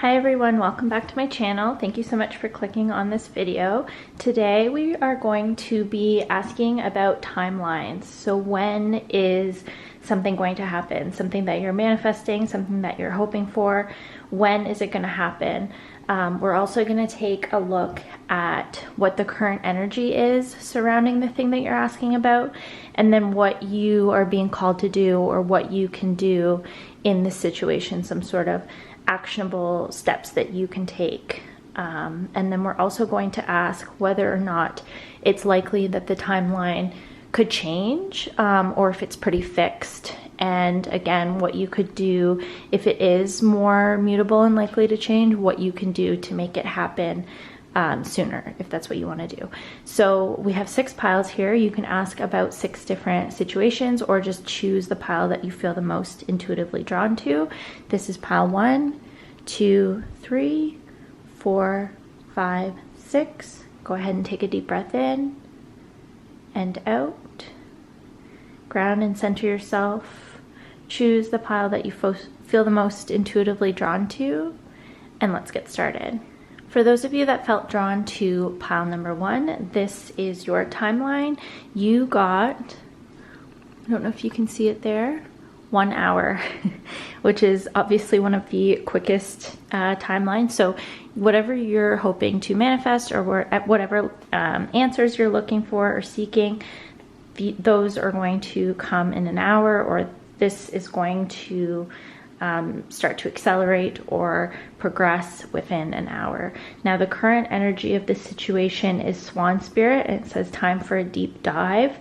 Hi everyone, welcome back to my channel. Thank you so much for clicking on this video. Today we are going to be asking about timelines. So when is something going to happen? Something that you're manifesting, something that you're hoping for. When is it going to happen? We're also going to take a look at what the current energy is surrounding the thing that you're asking about, and then what you are being called to do or what you can do in this situation, some sort of actionable steps that you can take. And then we're also going to ask whether or not it's likely that the timeline could change, or if it's pretty fixed. And again, what you could do if it is more mutable and likely to change, what you can do to make it happen sooner, if that's what you want to do. So we have 6 piles here. You can ask about 6 different situations, or just choose the pile that you feel the most intuitively drawn to. This is pile 1, 2, 3, 4, 5, 6. Go ahead and take a deep breath in and out. Ground and center yourself. Choose the pile that you feel the most intuitively drawn to, and let's get started. For those of you that felt drawn to pile number 1, this is your timeline. You got, I don't know if you can see it there, 1 hour, which is obviously one of the quickest timelines. So whatever you're hoping to manifest, or whatever answers you're looking for or seeking, those are going to come in an hour, or this is going to start to accelerate or progress within an hour. Now, the current energy of this situation is Swan Spirit, and it says time for a deep dive.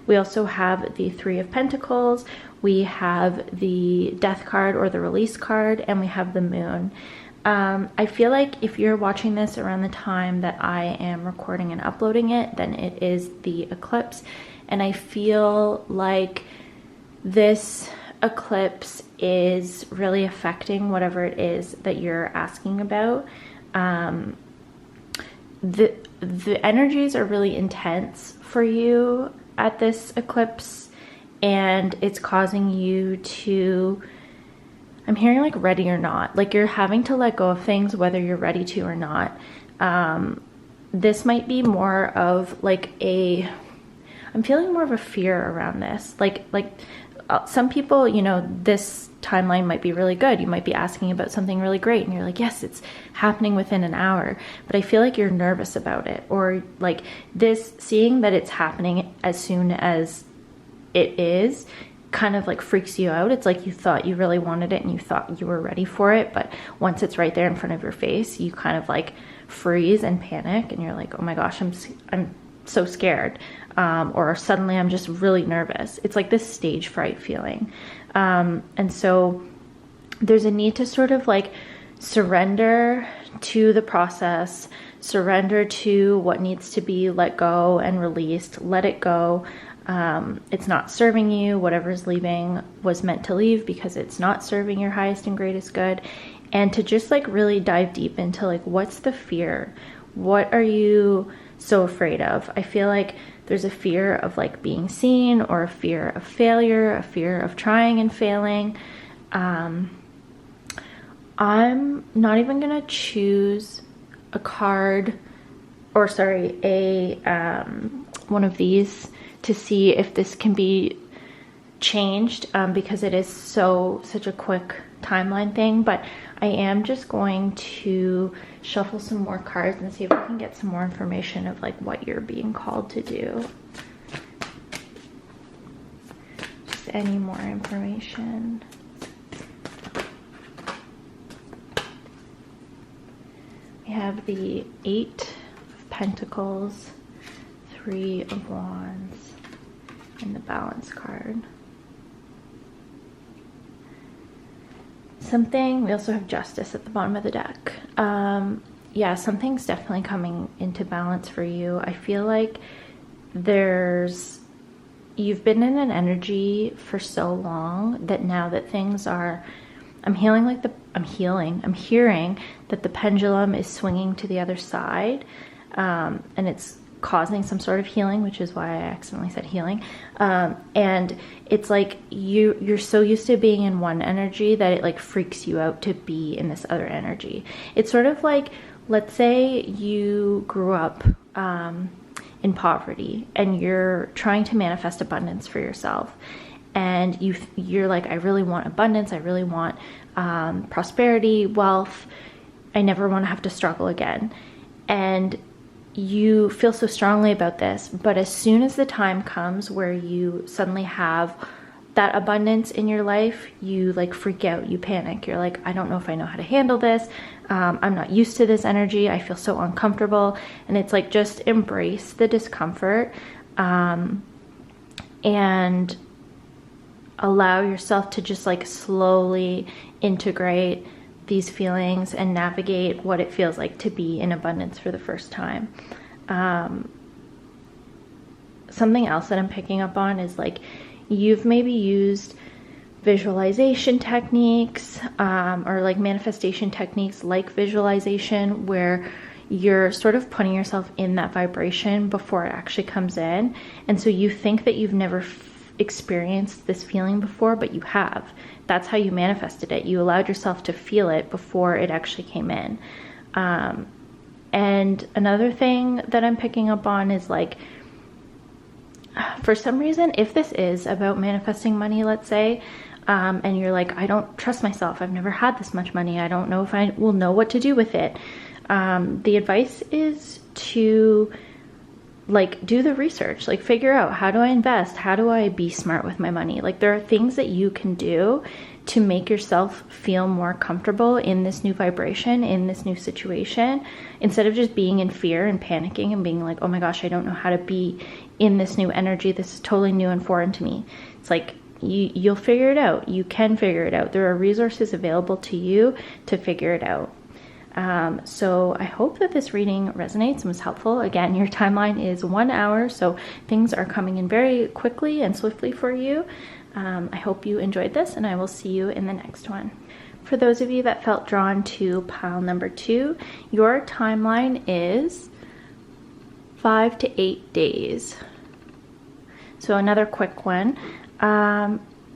We also have the 3 of Pentacles, we have the Death card or the Release card, and we have the Moon. I feel like if you're watching this around the time that I am recording and uploading it, then it is the eclipse. And I feel like this eclipse is really affecting whatever it is that you're asking about. The energies are really intense for you at this eclipse, and it's causing you to, I'm hearing like ready or not, like you're having to let go of things whether you're ready to or not. This might be more of like I'm feeling more of a fear around this. Like some people, you know, this timeline might be really good. You might be asking about something really great and you're like, yes, it's happening within an hour. But I feel like you're nervous about it, or like this, seeing that it's happening as soon as it is kind of like freaks you out. It's like you thought you really wanted it and you thought you were ready for it, but once it's right there in front of your face, you kind of like freeze and panic, and you're like, oh my gosh, I'm so scared, or suddenly I'm just really nervous. It's like this stage fright feeling, and so there's a need to sort of like surrender to the process, surrender to what needs to be let go and released. Let it go. It's not serving you. Whatever's leaving was meant to leave, because it's not serving your highest and greatest good. And to just like really dive deep into like, what's the fear? What are you so afraid of? I feel like there's a fear of like being seen, or a fear of failure, a fear of trying and failing. I'm not even gonna choose a card, or sorry, one of these to see if this can be changed, because it is such a quick timeline thing. But I am just going to shuffle some more cards and see if I can get some more information of like what you're being called to do. Just any more information. We have the 8 of Pentacles, 3 of Wands, and the Balance card. We also have Justice at the bottom of the deck. Yeah, something's definitely coming into balance for you. I feel like you've been in an energy for so long that now that things are, I'm hearing that the pendulum is swinging to the other side, and it's causing some sort of healing, which is why I accidentally said healing. And it's like you're so used to being in one energy that it like freaks you out to be in this other energy. It's sort of like, let's say you grew up in poverty and you're trying to manifest abundance for yourself, and you're like, I really want abundance, I really want prosperity, wealth, I never want to have to struggle again. And you feel so strongly about this, but as soon as the time comes where you suddenly have that abundance in your life, you like freak out, you panic. You're like, I don't know if I know how to handle this. I'm not used to this energy. I feel so uncomfortable. And it's like, just embrace the discomfort and allow yourself to just like slowly integrate these feelings and navigate what it feels like to be in abundance for the first time. Something else that I'm picking up on is like, you've maybe used visualization techniques or like manifestation techniques like visualization, where you're sort of putting yourself in that vibration before it actually comes in. And so you think that you've never experienced this feeling before, but you have. That's how you manifested it. You allowed yourself to feel it before it actually came in. And another thing that I'm picking up on is like, for some reason, if this is about manifesting money, let's say, and you're like, I don't trust myself, I've never had this much money, I don't know if I will know what to do with it. The advice is to like do the research, like figure out, how do I invest? How do I be smart with my money? Like, there are things that you can do to make yourself feel more comfortable in this new vibration, in this new situation, instead of just being in fear and panicking and being like, oh my gosh, I don't know how to be in this new energy. This is totally new and foreign to me. It's like, you'll figure it out. You can figure it out. There are resources available to you to figure it out. So I hope that this reading resonates and was helpful. Again, your timeline is 1 hour, so things are coming in very quickly and swiftly for you. I hope you enjoyed this, and I will see you in the next one. For those of you that felt drawn to pile number 2, your timeline is 5 to 8 days. So another quick one.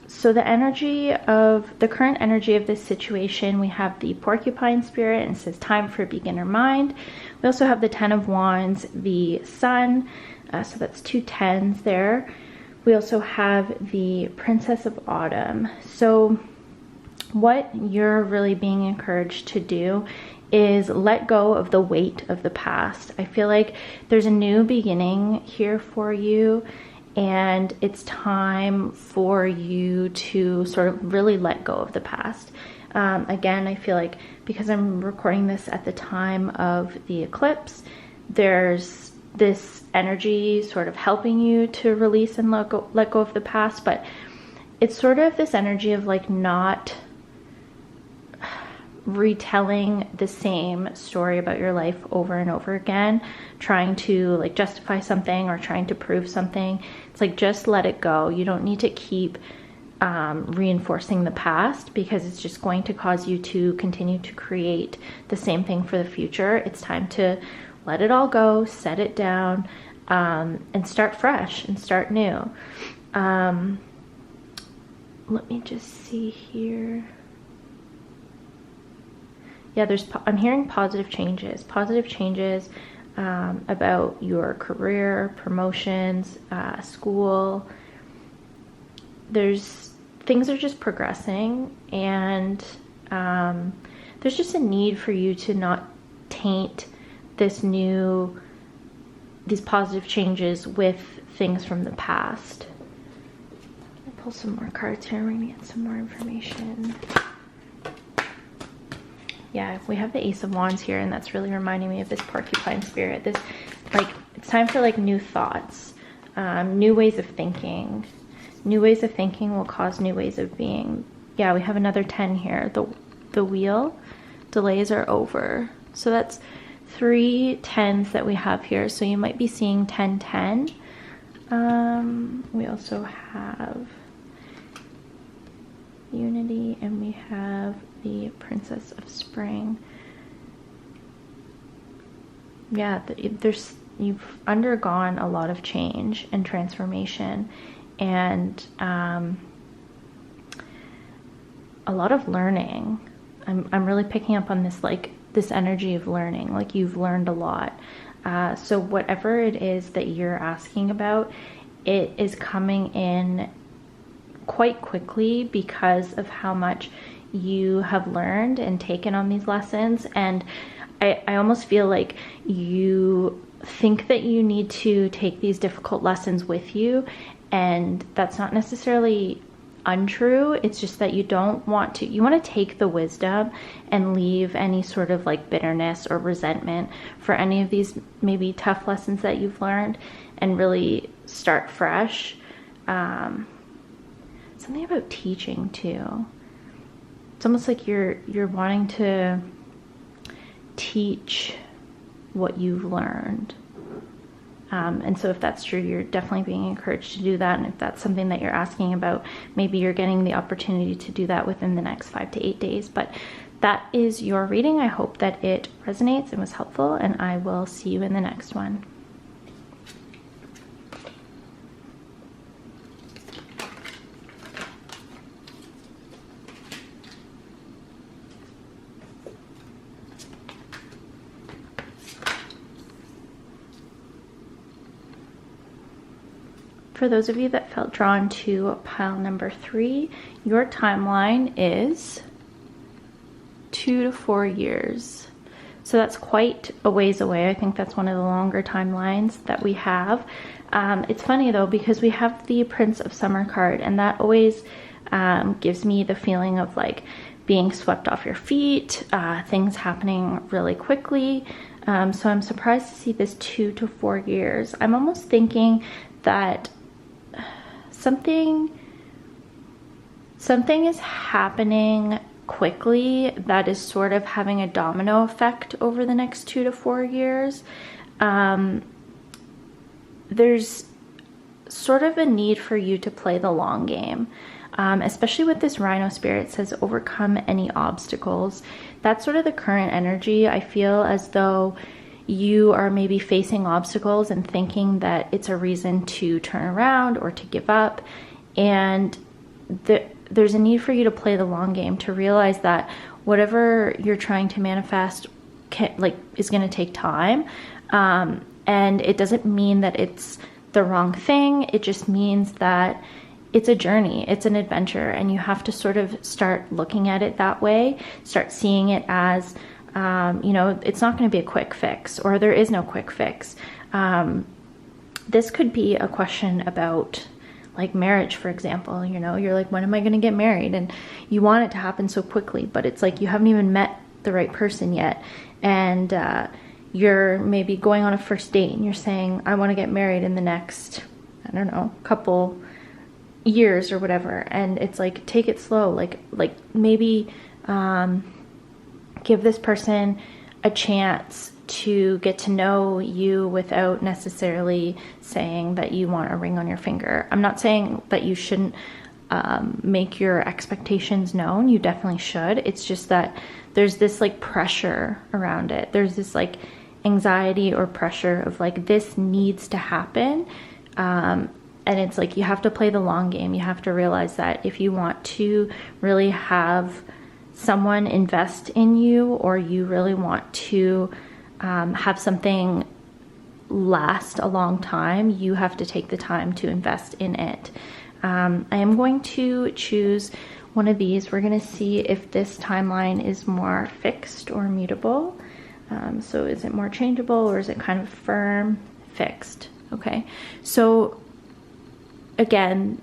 So the current energy of this situation, we have the porcupine spirit, and it says time for beginner mind. We also have the 10 of wands, the sun, so that's 2 10s there. We also have the princess of autumn. So what you're really being encouraged to do is let go of the weight of the past. I feel like there's a new beginning here for you, and it's time for you to sort of really let go of the past. Again, I feel like because I'm recording this at the time of the eclipse, there's this energy sort of helping you to release and let go of the past, but it's sort of this energy of like not retelling the same story about your life over and over again, trying to like justify something or trying to prove something. It's like, just let it go. You don't need to keep reinforcing the past, because it's just going to cause you to continue to create the same thing for the future. It's time to let it all go, set it down, and start fresh and start new. Let me just see here. Yeah, I'm hearing positive changes about your career, promotions, school. Things are just progressing, and there's just a need for you to not taint these positive changes with things from the past. I'll pull some more cards here. We're gonna get some more information. Yeah, we have the Ace of Wands here, and that's really reminding me of this porcupine spirit. This, like, it's time for like new thoughts, new ways of thinking. New ways of thinking will cause new ways of being. Yeah, we have another 10 here. The wheel, delays are over. So that's 3 10s that we have here. So you might be seeing 10 10. We also have unity, and we have the Princess of Spring. Yeah, there's you've undergone a lot of change and transformation, and a lot of learning. I'm really picking up on this, like this energy of learning, like you've learned a lot. So whatever it is that you're asking about, it is coming in quite quickly because of how much you have learned and taken on these lessons. And I almost feel like you think that you need to take these difficult lessons with you, and that's not necessarily untrue. It's just that you don't want to, you want to take the wisdom and leave any sort of like bitterness or resentment for any of these maybe tough lessons that you've learned, and really start fresh. Something about teaching too. It's almost like you're wanting to teach what you've learned. And so if that's true, you're definitely being encouraged to do that. And if that's something that you're asking about, maybe you're getting the opportunity to do that within the next 5 to 8 days. But that is your reading. I hope that it resonates and was helpful, and I will see you in the next one. For those of you that felt drawn to pile number 3, your timeline is 2 to 4 years. So that's quite a ways away. I think that's one of the longer timelines that we have. It's funny though, because we have the Prince of Summer card, and that always gives me the feeling of like being swept off your feet, things happening really quickly. So I'm surprised to see this 2 to 4 years. I'm almost thinking that something is happening quickly that is sort of having a domino effect over the next 2 to 4 years. There's sort of a need for you to play the long game, especially with this Rhino spirit. It says overcome any obstacles. That's sort of the current energy. I feel as though you are maybe facing obstacles and thinking that it's a reason to turn around or to give up. And there's a need for you to play the long game, to realize that whatever you're trying to manifest is going to take time. And it doesn't mean that it's the wrong thing. It just means that it's a journey, it's an adventure, and you have to sort of start looking at it that way, start seeing it as it's not going to be a quick fix, or there is no quick fix. This could be a question about like marriage, for example. You're like, when am I going to get married? And you want it to happen so quickly, but it's like you haven't even met the right person yet. And you're maybe going on a first date and you're saying, I want to get married in the next, I don't know, couple years or whatever. And it's like, take it slow. Like maybe give this person a chance to get to know you without necessarily saying that you want a ring on your finger. I'm not saying that you shouldn't make your expectations known. You definitely should. It's just that there's this like pressure around it. There's this like anxiety or pressure of like, this needs to happen. And it's like, you have to play the long game. You have to realize that if you want to really have someone invest in you, or you really want to have something last a long time, you have to take the time to invest in it. I am going to choose one of these. We're going to see if this timeline is more fixed or mutable. So is it more changeable, or is it kind of firm? Fixed. Okay. So again,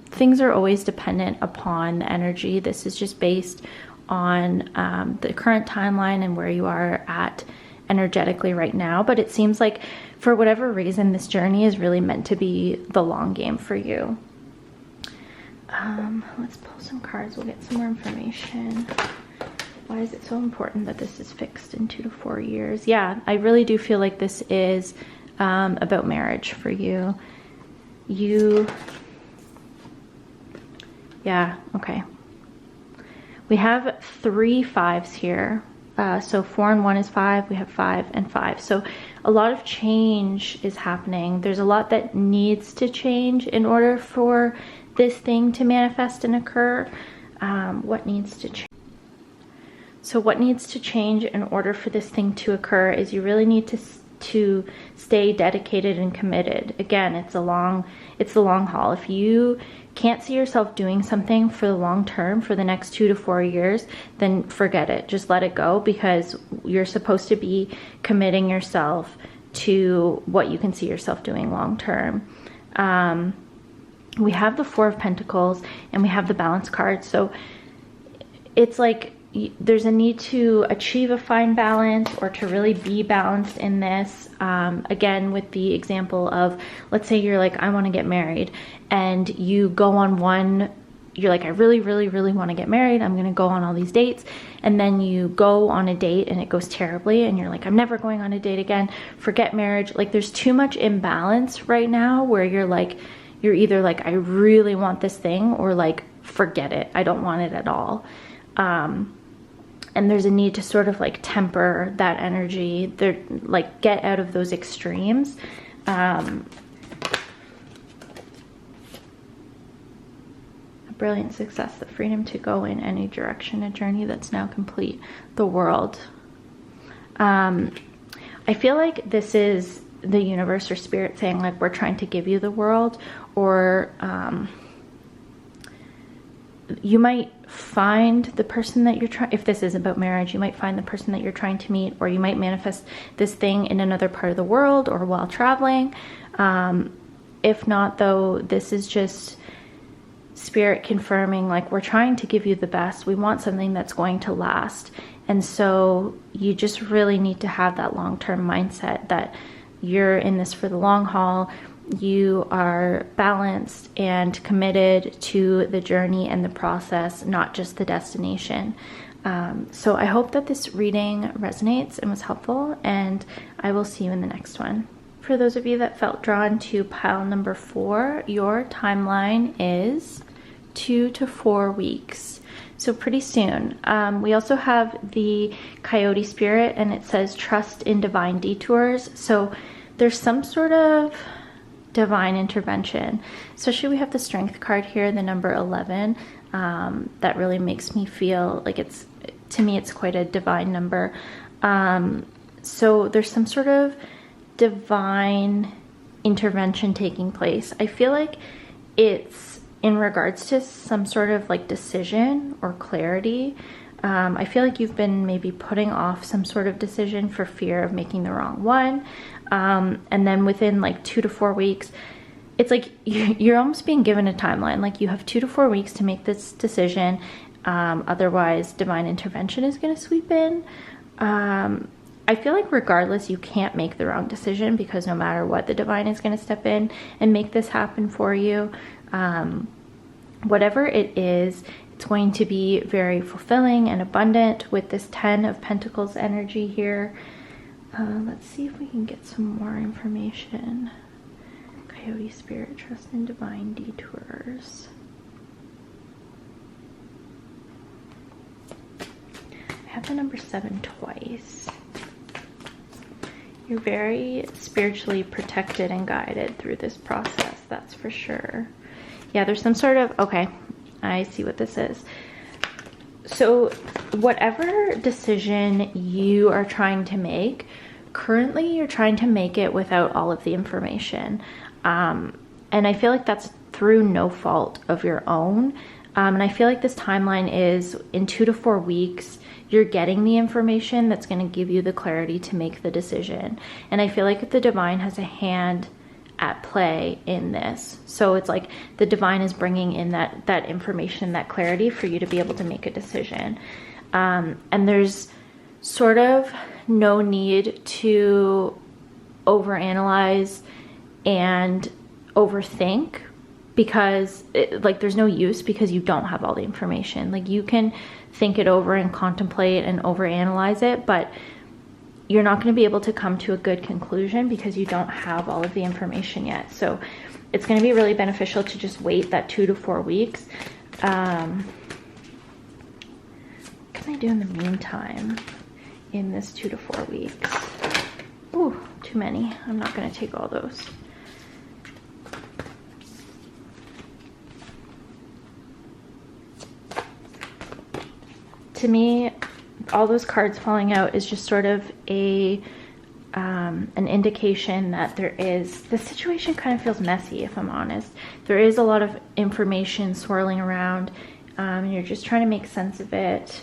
things are always dependent upon the energy. This is just based on the current timeline and where you are at energetically right now. But it seems like for whatever reason, this journey is really meant to be the long game for you. Let's pull some cards. We'll get some more information. Why is it so important that this is fixed in 2 to 4 years? Yeah, I really do feel like this is about marriage for you. Yeah, okay. We have 3 5s here. So 4 and 1 is 5. We have 5 and 5. So a lot of change is happening. There's a lot that needs to change in order for this thing to manifest and occur. What needs to change? So what needs to change in order for this thing to occur is you really need to stay dedicated and committed. Again, it's the long haul. If you can't see yourself doing something for the long term, for the next 2 to 4 years, then forget it. Just let it go, because you're supposed to be committing yourself to what you can see yourself doing long term. We have the 4 of Pentacles and we have the Balance card. So it's like there's a need to achieve a fine balance, or to really be balanced in this. Again, with the example of, let's say you're like, I want to get married, and you go on one, you're like, I really, really, really want to get married. I'm going to go on all these dates. And then you go on a date and it goes terribly. And you're like, I'm never going on a date again. Forget marriage. Like, there's too much imbalance right now where you're like, you're either like, I really want this thing, or like, forget it. I don't want it at all. And there's a need to sort of like temper that energy. They're like, get out of those extremes. A brilliant success, the freedom to go in any direction, a journey that's now complete, the world. I feel like this is the universe or spirit saying, like, we're trying to give you the world, or you might find the person that you're trying, if this is about marriage, you might find the person that you're trying to meet, or you might manifest this thing in another part of the world or while traveling. If not, though, this is just spirit confirming, like, we're trying to give you the best. We want something that's going to last. And so you just really need to have that long-term mindset that you're in this for the long haul. You are balanced and committed to the journey and the process, not just the destination. So I hope that this reading resonates and was helpful, and I will see you in the next one. For those of you that felt drawn to pile number 4, your timeline is 2 to 4 weeks. So pretty soon. We also have the Coyote spirit, and it says trust in divine detours. So there's some sort of divine intervention. Especially we have the Strength card here, the number 11. That really makes me feel like it's, to me, it's quite a divine number. So there's some sort of divine intervention taking place. I feel like it's in regards to some sort of like decision or clarity. I feel like you've been maybe putting off some sort of decision for fear of making the wrong one. And then within like 2 to 4 weeks, it's like you're almost being given a timeline. Like, you have 2 to 4 weeks to make this decision. Otherwise, divine intervention is going to sweep in. I feel like regardless, you can't make the wrong decision, because no matter what, the divine is going to step in and make this happen for you. Whatever it is, it's going to be very fulfilling and abundant with this 10 of Pentacles energy here. Let's see if we can get some more information. Coyote spirit, trust in divine detours. I have the number 7 twice. You're very spiritually protected and guided through this process, that's for sure. Yeah, there's some sort of, okay, I see what this is. So whatever decision you are trying to make, currently you're trying to make it without all of the information. And I feel like that's through no fault of your own. And I feel like this timeline is in 2 to 4 weeks, you're getting the information that's going to give you the clarity to make the decision. And I feel like the divine has a hand at play in this. So it's like the divine is bringing in that information, that clarity for you to be able to make a decision. And there's sort of no need to overanalyze and overthink, because there's no use, because you don't have all the information. Like, you can think it over and contemplate and overanalyze it, but you're not going to be able to come to a good conclusion because you don't have all of the information yet. So it's going to be really beneficial to just wait that 2 to 4 weeks. What can I do in the meantime? in this 2 to 4 weeks. Ooh, too many. I'm not going to take all those. To me, all those cards falling out is just sort of an indication that the situation kind of feels messy, if I'm honest. There is a lot of information swirling around, and you're just trying to make sense of it.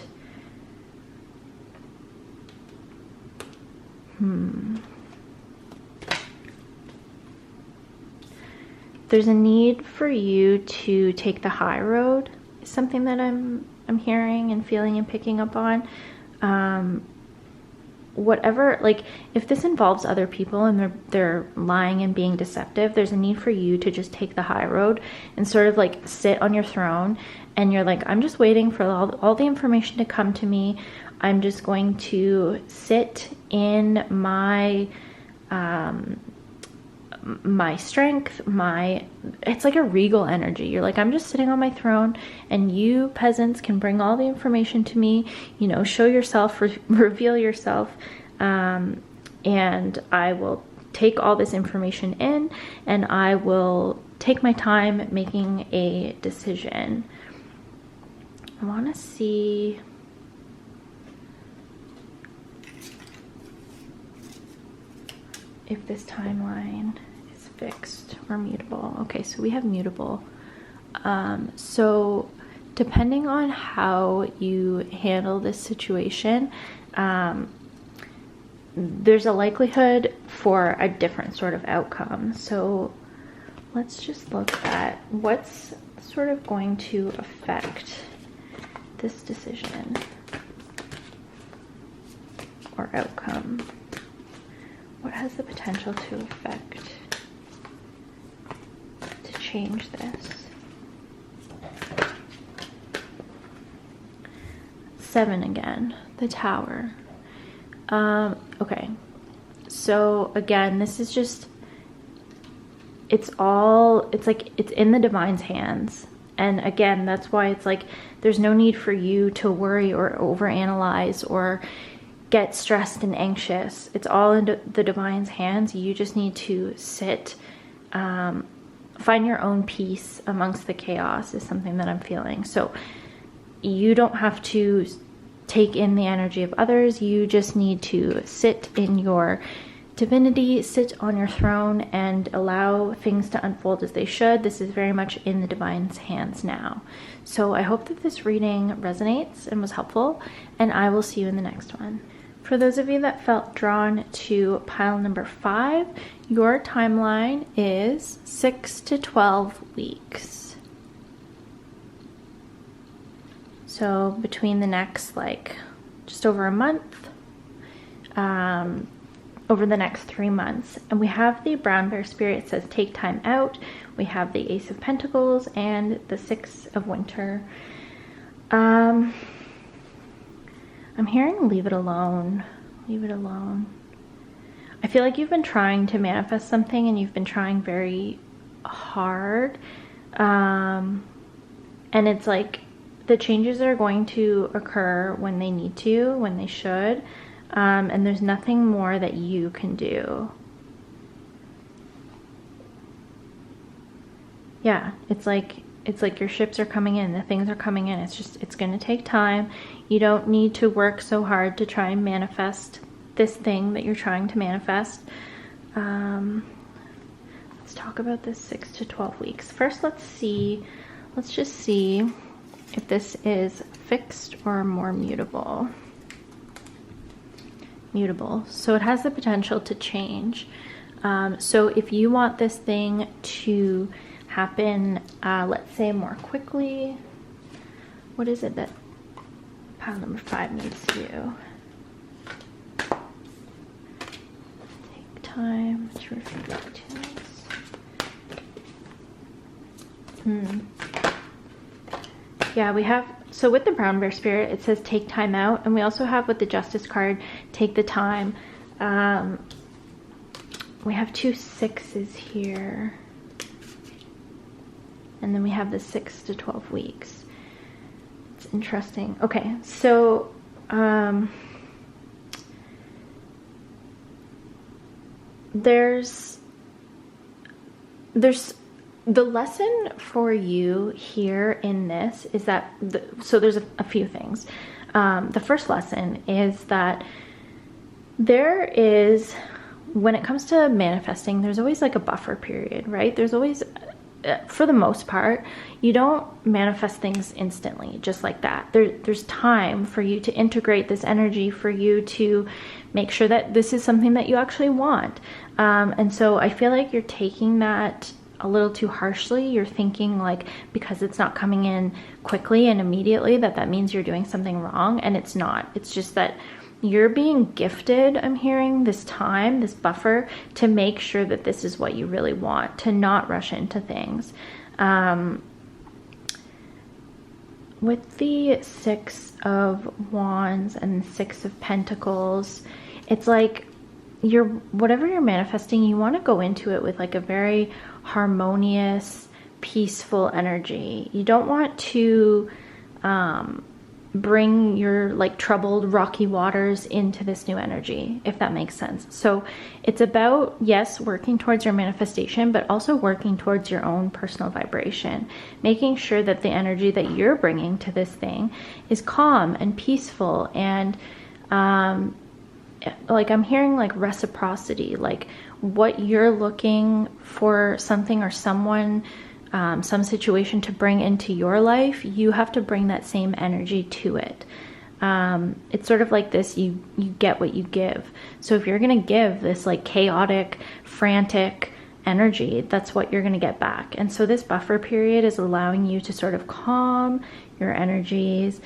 There's a need for you to take the high road, is something that I'm hearing and feeling and picking up on. Whatever, like if this involves other people and they're lying and being deceptive, there's a need for you to just take the high road and sort of like sit on your throne, and you're like, I'm just waiting for all the information to come to me. I'm just going to sit in my my strength, it's like a regal energy. You're like, I'm just sitting on my throne, and you peasants can bring all the information to me, you know, show yourself, reveal yourself, and I will take all this information in, and I will take my time making a decision. I want to see if this timeline is fixed or mutable. Okay, so we have mutable. So depending on how you handle this situation, there's a likelihood for a different sort of outcome. So let's just look at what's sort of going to affect this decision or outcome. What has the potential to affect, to change this? 7 again, the Tower. Okay, so again, this is just, it's like it's in the divine's hands. And again, that's why it's like there's no need for you to worry or overanalyze or get stressed and anxious. It's all in the divine's hands. You just need to sit, find your own peace amongst the chaos is something that I'm feeling. So you don't have to take in the energy of others. You just need to sit in your divinity, sit on your throne, and allow things to unfold as they should. This is very much in the divine's hands now. So I hope that this reading resonates and was helpful, and I will see you in the next one. For those of you that felt drawn to pile number 5, your timeline is 6 to 12 weeks. So between the next, like, just over a month, over the next 3 months. And we have the brown bear spirit. It says take time out. We have the Ace of Pentacles and the 6 of Winter. I'm hearing leave it alone. Leave it alone. I feel like you've been trying to manifest something, and you've been trying very hard. And it's like the changes are going to occur when they need to, when they should. And there's nothing more that you can do. Yeah, it's like your ships are coming in, the things are coming in. It's going to take time. You don't need to work so hard to try and manifest this thing that you're trying to manifest. Let's talk about this 6 to 12 weeks. First, let's just see if this is fixed or more mutable. Mutable. So it has the potential to change. So if you want this thing to happen, let's say more quickly, what is it that pile number 5 needs to do? Take time to refute opportunities. Yeah, we have, so with the brown bear spirit, it says take time out, and we also have with the Justice card, take the time. We have 2 6s here, and then we have the 6 to 12 weeks. It's interesting. Okay, so there's the lesson for you here in this is that, so there's a few things. The first lesson is that there is, when it comes to manifesting, there's always like a buffer period, right? There's always, for the most part, you don't manifest things instantly, just like that. There's time for you to integrate this energy, for you to make sure that this is something that you actually want. And so I feel like you're taking that a little too harshly. You're thinking like, because it's not coming in quickly and immediately, that means you're doing something wrong, and it's not. It's just that you're being gifted, I'm hearing, this time, this buffer, to make sure that this is what you really want, to not rush into things. With the Six of Wands and Six of Pentacles, it's like whatever you're manifesting, you want to go into it with like a very harmonious, peaceful energy. You don't want to bring your like troubled, rocky waters into this new energy, if that makes sense. So it's about, yes, working towards your manifestation, but also working towards your own personal vibration, making sure that the energy that you're bringing to this thing is calm and peaceful, and like I'm hearing like reciprocity, like what you're looking for something or someone, some situation to bring into your life, you have to bring that same energy to it. It's sort of like this, you get what you give. So if you're going to give this like chaotic, frantic energy, that's what you're going to get back. And so this buffer period is allowing you to sort of calm your energies.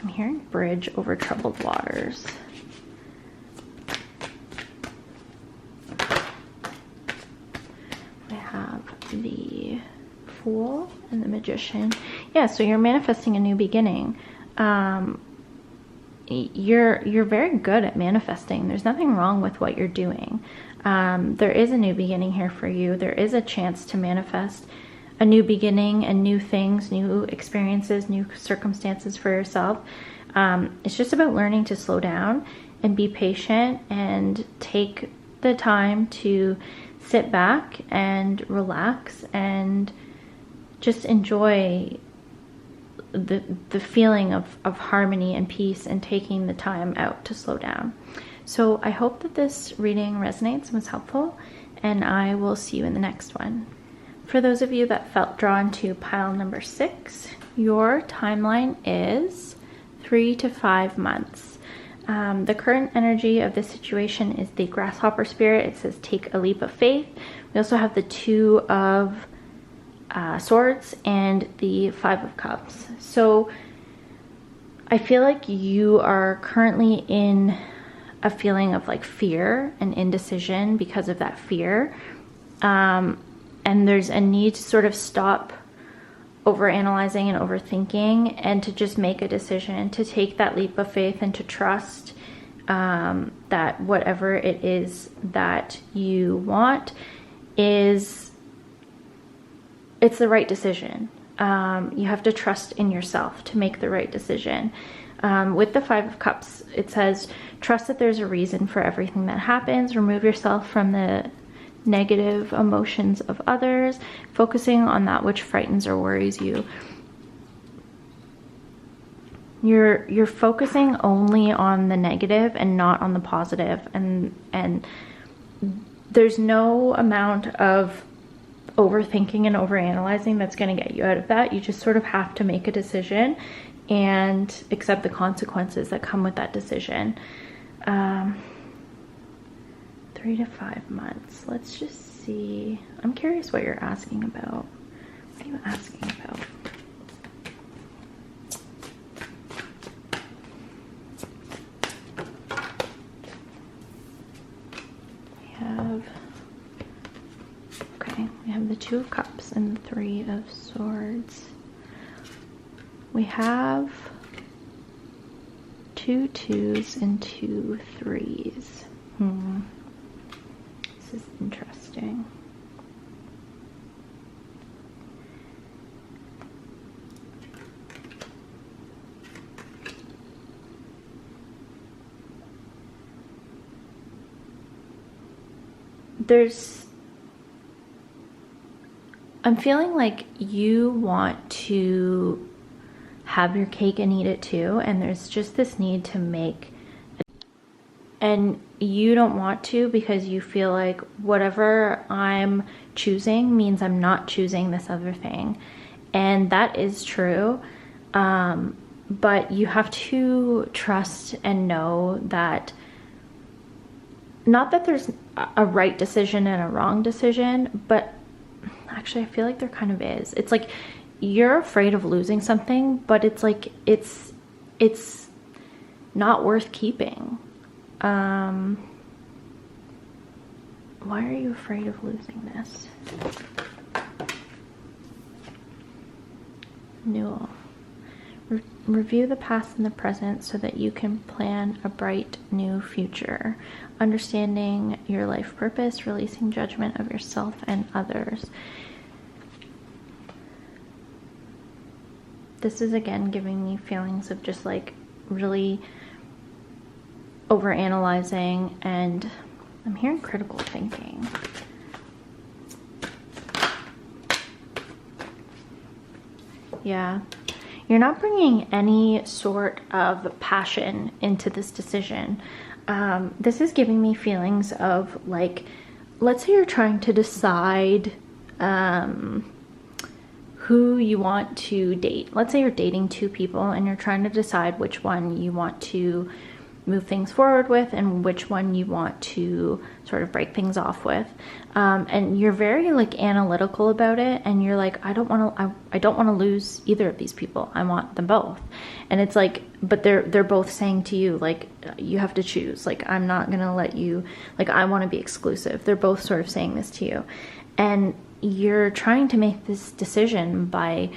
I'm hearing bridge over troubled waters. I have the Fool and the Magician. Yeah, so you're manifesting a new beginning. You're very good at manifesting. There's nothing wrong with what you're doing. There is a new beginning here for you. There is a chance to manifest a new beginning and new things, new experiences, new circumstances for yourself. It's just about learning to slow down and be patient and take the time to sit back and relax and just enjoy the feeling of harmony and peace, and taking the time out to slow down. So I hope that this reading resonates and was helpful, and I will see you in the next one. For those of you that felt drawn to pile number 6, your timeline is 3 to 5 months. The current energy of this situation is the grasshopper spirit. It says take a leap of faith. We also have the 2 of Swords and the 5 of Cups. So I feel like you are currently in a feeling of like fear and indecision because of that fear. And there's a need to sort of stop overanalyzing and overthinking, and to just make a decision, to take that leap of faith and to trust that whatever it is that you want it's the right decision. You have to trust in yourself to make the right decision. With the 5 of Cups, it says, trust that there's a reason for everything that happens. Remove yourself from the negative emotions of others, focusing on that which frightens or worries you. You're focusing only on the negative and not on the positive, and there's no amount of overthinking and overanalyzing that's going to get you out of that. You just sort of have to make a decision and accept the consequences that come with that decision. 3 to 5 months. Let's just see. I'm curious what you're asking about. What are you asking about? We have the 2 of Cups and the 3 of Swords. We have 2 2s and 2 3s. This is interesting. I'm feeling like you want to have your cake and eat it too, and there's just this need to make, and you don't want to because you feel like whatever I'm choosing means I'm not choosing this other thing. And that is true. But you have to trust and know that, not that there's a right decision and a wrong decision, but actually I feel like there kind of is. It's like you're afraid of losing something, but it's like it's not worth keeping. Why are you afraid of losing this? Newell. Review the past and the present so that you can plan a bright new future. Understanding your life purpose, releasing judgment of yourself and others. This is again giving me feelings of just like really overanalyzing, and I'm hearing critical thinking. Yeah. You're not bringing any sort of passion into this decision. This is giving me feelings of like, let's say you're trying to decide who you want to date. Let's say you're dating two people and you're trying to decide which one you want to move things forward with and which one you want to sort of break things off with. And you're very like analytical about it, and you're like, I don't want to lose either of these people. I want them both. And it's like, but they're both saying to you like, you have to choose. Like, I'm not gonna let you, like, I want to be exclusive. They're both sort of saying this to you, and you're trying to make this decision by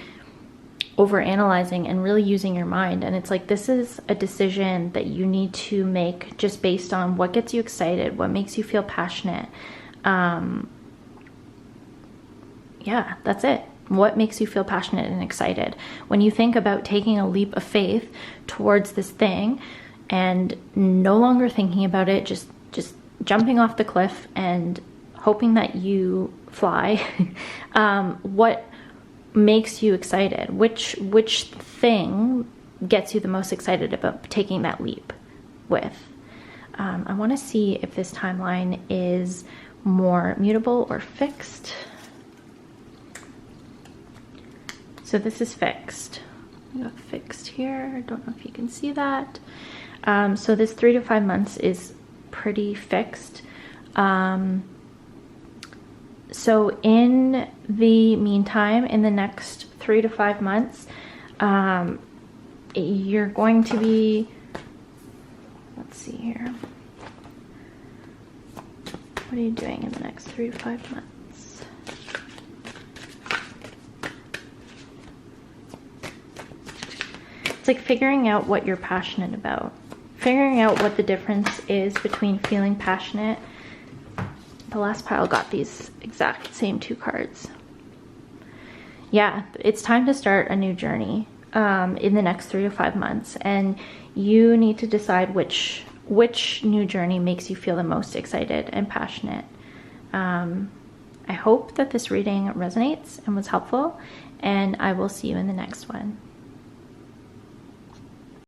overanalyzing and really using your mind. And it's like, this is a decision that you need to make just based on what gets you excited, what makes you feel passionate. Yeah, that's it. What makes you feel passionate and excited? When you think about taking a leap of faith towards this thing and no longer thinking about it, just jumping off the cliff and hoping that you fly, what makes you excited? Which thing gets you the most excited about taking that leap with? I want to see if this timeline is more mutable or fixed. So this is fixed. We got fixed here. I don't know if you can see that. So this 3 to 5 months is pretty fixed. So in the meantime, in the next 3 to 5 months, you're going to be, let's see here. What are you doing in the next 3 to 5 months? It's like figuring out what you're passionate about. Figuring out what the difference is between feeling passionate. The last pile got these exact same 2 cards. Yeah, it's time to start a new journey in the next 3 to 5 months, and you need to decide which new journey makes you feel the most excited and passionate. I hope that this reading resonates and was helpful, and I will see you in the next one.